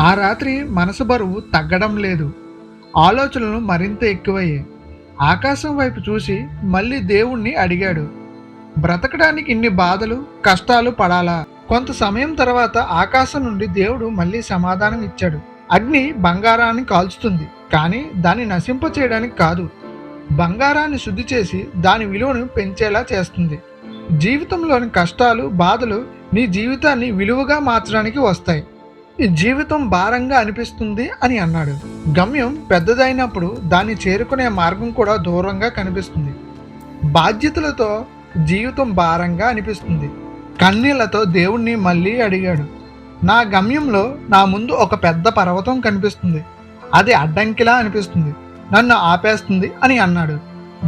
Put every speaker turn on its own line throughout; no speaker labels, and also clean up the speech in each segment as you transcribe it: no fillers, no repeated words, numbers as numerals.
ఆ రాత్రి మనసు బరువు తగ్గడం లేదు. ఆలోచనలు మరింత ఎక్కువయ్యాయి. ఆకాశం వైపు చూసి మళ్ళీ దేవుణ్ణి అడిగాడు. బ్రతకడానికి ఇన్ని బాధలు, కష్టాలు పడాలా? కొంత సమయం తర్వాత ఆకాశం నుండి దేవుడు మళ్ళీ సమాధానం ఇచ్చాడు. అగ్ని బంగారాన్ని కాల్చుతుంది, కానీ దాన్ని నశింప చేయడానికి కాదు. బంగారాన్ని శుద్ధి చేసి దాని విలువను పెంచేలా చేస్తుంది. జీవితంలోని కష్టాలు, బాధలు నీ జీవితాన్ని విలువగా మార్చడానికి వస్తాయి. ఈ జీవితం భారంగా అనిపిస్తుంది అని అన్నాడు. గమ్యం పెద్దదైనప్పుడు దాన్ని చేరుకునే మార్గం కూడా దూరంగా కనిపిస్తుంది. బాధ్యతలతో జీవితం భారంగా అనిపిస్తుంది. కన్నీళ్లతో దేవుణ్ణి మళ్ళీ అడిగాడు. నా గమ్యంలో నా ముందు ఒక పెద్ద పర్వతం కనిపిస్తుంది. అది అడ్డంకిలా అనిపిస్తుంది, నన్ను ఆపేస్తుంది అని అన్నాడు.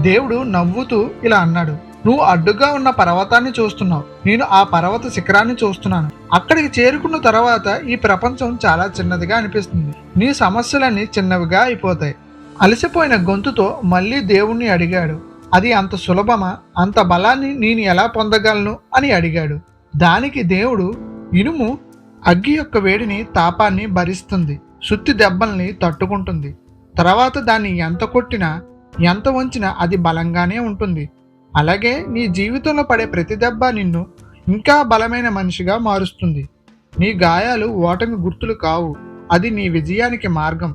దేవుడు నవ్వుతూ ఇలా అన్నాడు, నువ్వు అడ్డుగా ఉన్న పర్వతాన్ని చూస్తున్నావు, నేను ఆ పర్వత శిఖరాన్ని చూస్తున్నాను. అక్కడికి చేరుకున్న తర్వాత ఈ ప్రపంచం చాలా చిన్నదిగా అనిపిస్తుంది. నీ సమస్యలన్నీ చిన్నవిగా అయిపోతాయి. అలసిపోయిన గొంతుతో మళ్ళీ దేవుణ్ణి అడిగాడు. అది అంత సులభమా? అంత బలాన్ని నేను ఎలా పొందగలను అని అడిగాడు. దానికి దేవుడు, ఇనుము అగ్గి యొక్క వేడిని, తాపాన్ని భరిస్తుంది, సుత్తి దెబ్బల్ని తట్టుకుంటుంది. తర్వాత దాన్ని ఎంత కొట్టినా, ఎంత వంచినా అది బలంగానే ఉంటుంది. అలాగే నీ జీవితంలో పడే ప్రతి దెబ్బ నిన్ను ఇంకా బలమైన మనిషిగా మారుస్తుంది. నీ గాయాలు ఓటమి గుర్తులు కావు, అది నీ విజయానికి మార్గం.